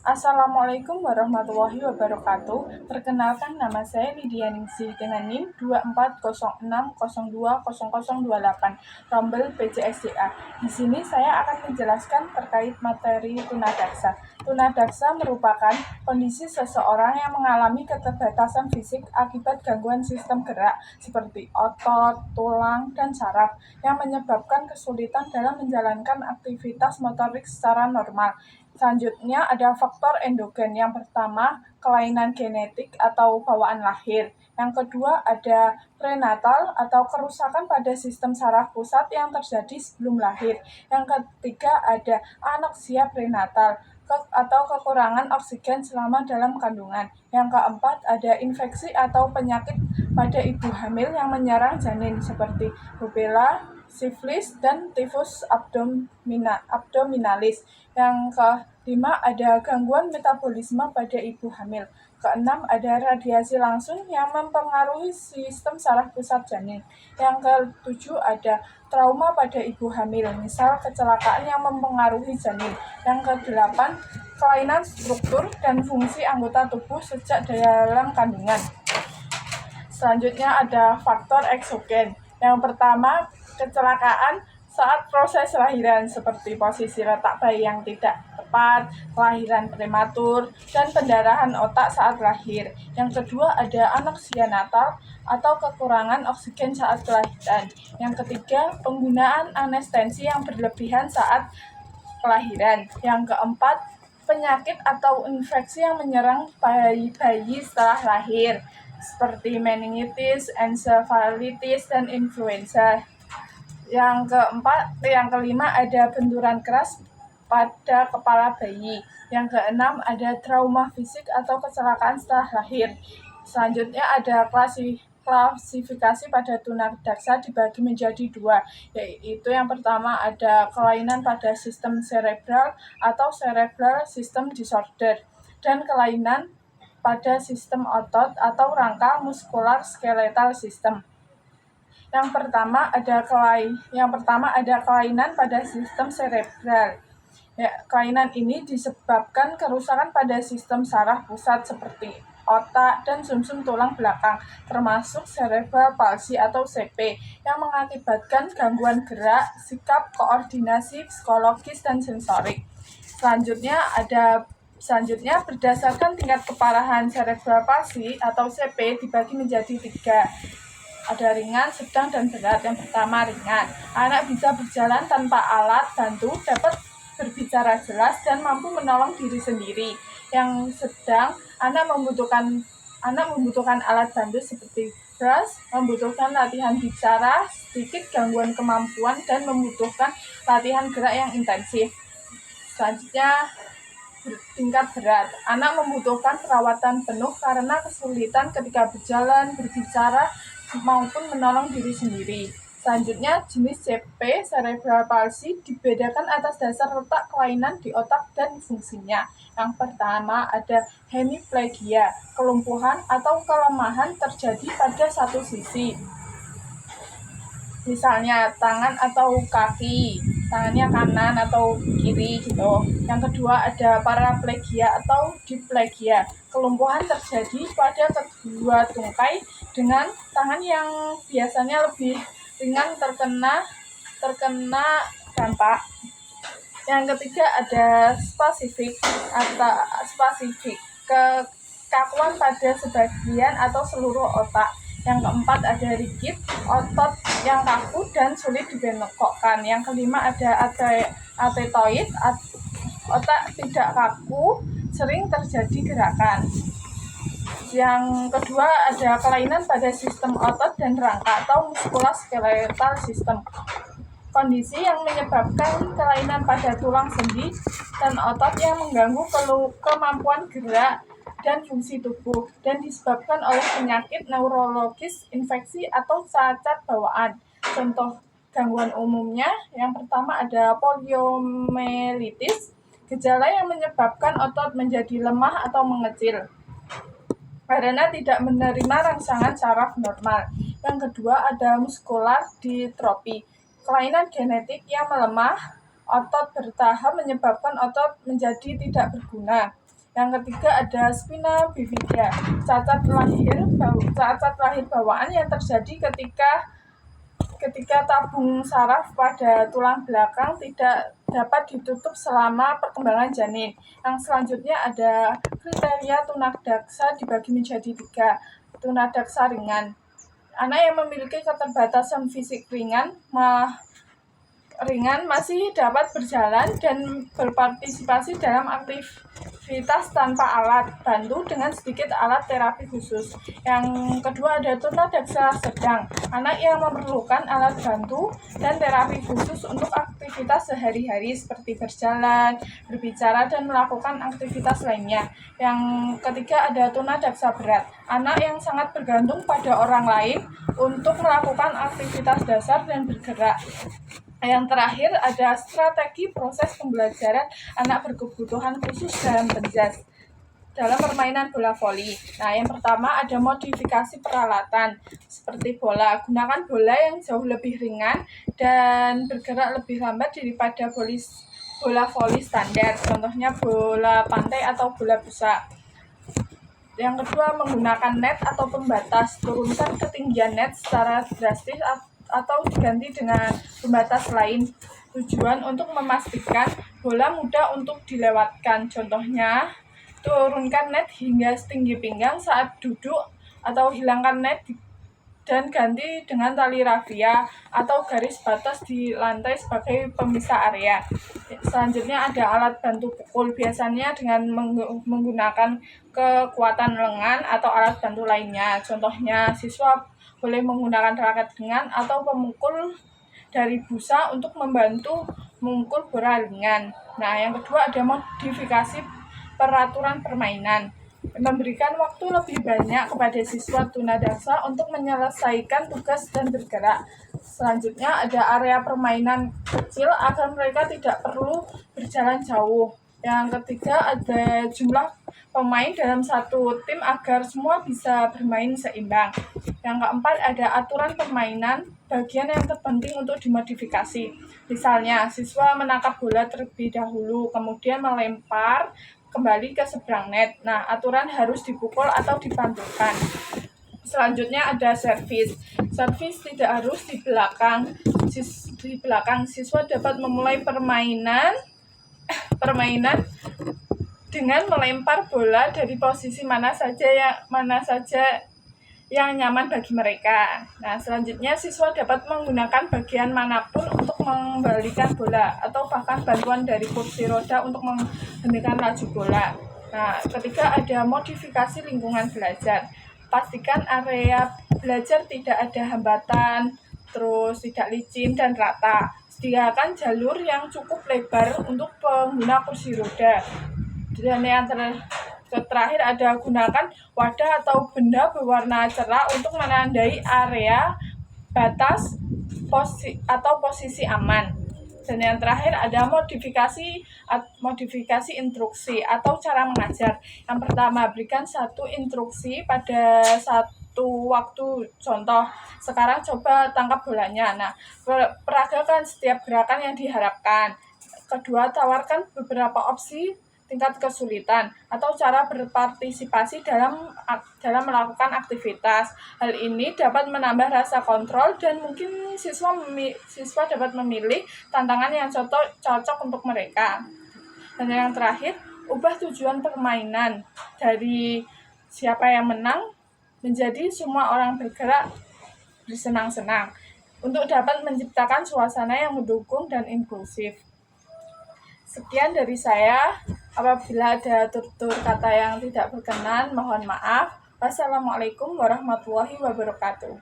Assalamualaikum warahmatullahi wabarakatuh. Perkenalkan, nama saya Lydia Ningsih dengan NIM 2406020028, rombel PJSDA. Di sini saya akan menjelaskan terkait materi tunadaksa. Tunadaksa merupakan kondisi seseorang yang mengalami keterbatasan fisik akibat gangguan sistem gerak seperti otot, tulang, dan saraf yang menyebabkan kesulitan dalam menjalankan aktivitas motorik secara normal. Selanjutnya ada faktor endogen. Yang pertama, kelainan genetik atau bawaan lahir. Yang kedua, ada prenatal atau kerusakan pada sistem saraf pusat yang terjadi sebelum lahir. Yang ketiga, ada anoksia prenatal atau kekurangan oksigen selama dalam kandungan. Yang keempat, ada infeksi atau penyakit pada ibu hamil yang menyerang janin seperti rubella, sifilis, dan tifus abdominalis. Yang kelima, ada gangguan metabolisme pada ibu hamil. Keenam, ada radiasi langsung yang mempengaruhi sistem saraf pusat janin. Yang ketujuh, ada trauma pada ibu hamil, misal kecelakaan yang mempengaruhi janin. Yang kedelapan, kelainan struktur dan fungsi anggota tubuh sejak dalam kandungan. Selanjutnya ada faktor eksogen. Yang pertama, kecelakaan saat proses lahiran seperti posisi letak bayi yang tidak tepat, kelahiran prematur, dan pendarahan otak saat lahir. Yang kedua ada anoksia natal atau kekurangan oksigen saat kelahiran. Yang ketiga, penggunaan anestesi yang berlebihan saat kelahiran. Yang keempat, penyakit atau infeksi yang menyerang bayi setelah lahir seperti meningitis, ensefalitis, dan influenza. Yang kelima ada benturan keras pada kepala bayi. Yang keenam ada trauma fisik atau kecelakaan setelah lahir. Selanjutnya ada klasifikasi pada tunadaksa dibagi menjadi dua, yaitu yang pertama ada kelainan pada sistem cerebral atau cerebral system disorder, dan kelainan pada sistem otot atau rangka muskular skeletal system. Yang pertama ada kelainan pada sistem cerebral. Kelainan ini disebabkan kerusakan pada sistem saraf pusat seperti otak dan sumsum tulang belakang, termasuk cerebral palsy atau CP, yang mengakibatkan gangguan gerak, sikap, koordinasi, psikologis, dan sensorik. Selanjutnya, berdasarkan tingkat keparahan cerebral palsy atau CP dibagi menjadi 3. Ada ringan, sedang, dan berat. Yang pertama, ringan. Anak bisa berjalan tanpa alat bantu, dapat berbicara jelas, dan mampu menolong diri sendiri. Yang sedang, anak membutuhkan alat bantu seperti brush, membutuhkan latihan bicara, sedikit gangguan kemampuan, dan membutuhkan latihan gerak yang intensif. Selanjutnya, tingkat berat. Anak membutuhkan perawatan penuh karena kesulitan ketika berjalan, berbicara, maupun menolong diri sendiri. Selanjutnya, jenis CP, cerebral palsy, dibedakan atas dasar letak kelainan di otak dan fungsinya. Yang pertama ada hemiplegia, kelumpuhan atau kelemahan terjadi pada satu sisi. Misalnya tangan atau kaki, tangannya kanan atau kiri gitu. Yang kedua ada paraplegia atau diplegia, kelumpuhan terjadi pada kedua tungkai dengan tangan yang biasanya lebih ringan terkena dampak. Yang ketiga ada spasifik, kekakuan pada sebagian atau seluruh otak. Yang keempat ada rigid, otot yang kaku dan sulit dibengkokkan. Yang kelima ada atetoid, otak tidak kaku, sering terjadi gerakan. Yang kedua ada kelainan pada sistem otot dan rangka atau muskuloskeletal system. Kondisi yang menyebabkan kelainan pada tulang sendi dan otot yang mengganggu kemampuan gerak dan fungsi tubuh, dan disebabkan oleh penyakit neurologis, infeksi, atau cacat bawaan. Contoh gangguan umumnya, yang pertama ada poliomyelitis, gejala yang menyebabkan otot menjadi lemah atau mengecil karena tidak menerima rangsangan saraf normal. Yang kedua ada muskular ditrofi, kelainan genetik yang melemah otot bertahap menyebabkan otot menjadi tidak berguna. Yang ketiga ada spina bifida, cacat lahir bawaan yang terjadi ketika tabung saraf pada tulang belakang tidak dapat ditutup selama perkembangan janin. Yang selanjutnya ada kriteria tunadaksa dibagi menjadi 3. Tunadaksa ringan, anak yang memiliki keterbatasan fisik ringan masih dapat berjalan dan berpartisipasi dalam aktivitas tanpa alat bantu dengan sedikit alat terapi khusus. Yang kedua ada tunadaksa sedang, anak yang memerlukan alat bantu dan terapi khusus untuk aktivitas sehari-hari seperti berjalan, berbicara, dan melakukan aktivitas lainnya. Yang ketiga ada tunadaksa berat, anak yang sangat bergantung pada orang lain untuk melakukan aktivitas dasar dan bergerak. Yang terakhir ada strategi proses pembelajaran anak berkebutuhan khusus dalam permainan bola voli. Nah, yang pertama ada modifikasi peralatan seperti bola. Gunakan bola yang jauh lebih ringan dan bergerak lebih lambat daripada bola voli standar. Contohnya bola pantai atau bola busa. Yang kedua, menggunakan net atau pembatas. Turunkan ketinggian net secara drastis atau diganti dengan pembatas lain. Tujuan untuk memastikan bola mudah untuk dilewatkan. Contohnya, turunkan net hingga setinggi pinggang saat duduk, atau hilangkan net dan ganti dengan tali rafia atau garis batas di lantai sebagai pemisah area. Selanjutnya ada alat bantu pukul, biasanya dengan menggunakan kekuatan lengan atau alat bantu lainnya. Contohnya, siswa boleh menggunakan raket ringan atau pemukul dari busa untuk membantu memukul bola ringan. Nah, yang kedua ada modifikasi peraturan permainan, memberikan waktu lebih banyak kepada siswa tunadaksa untuk menyelesaikan tugas dan bergerak. Selanjutnya ada area permainan kecil agar mereka tidak perlu berjalan jauh. Yang ketiga ada jumlah pemain dalam satu tim agar semua bisa bermain seimbang. Yang keempat ada aturan permainan, bagian yang terpenting untuk dimodifikasi. Misalnya, siswa menangkap bola terlebih dahulu, kemudian melempar kembali ke seberang net. Nah, aturan harus dipukul atau dipantulkan. Selanjutnya ada servis. Servis tidak harus di belakang. Siswa dapat memulai permainan dengan melempar bola dari posisi mana saja yang nyaman bagi mereka. Nah, selanjutnya siswa dapat menggunakan bagian manapun untuk mengembalikan bola atau bahkan bantuan dari kursi roda untuk menghentikan laju bola. Nah, ketiga ada modifikasi lingkungan belajar. Pastikan area belajar tidak ada hambatan, terus tidak licin dan rata. Sediakan jalur yang cukup lebar untuk pengguna kursi roda. Dan yang terakhir ada gunakan wadah atau benda berwarna cerah untuk menandai area batas atau posisi aman. Dan yang terakhir ada modifikasi instruksi atau cara mengajar. Yang pertama, berikan satu instruksi pada satu waktu. Contoh, sekarang coba tangkap bolanya. Nah, peragakan setiap gerakan yang diharapkan. Kedua, tawarkan beberapa opsi tingkat kesulitan atau cara berpartisipasi dalam melakukan aktivitas. Hal ini dapat menambah rasa kontrol dan mungkin siswa dapat memilih tantangan yang cocok untuk mereka. Dan yang terakhir, ubah tujuan permainan dari siapa yang menang menjadi semua orang bergerak bersenang-senang untuk dapat menciptakan suasana yang mendukung dan inklusif. Sekian dari saya. Apabila ada tutur kata yang tidak berkenan, mohon maaf. Wassalamualaikum warahmatullahi wabarakatuh.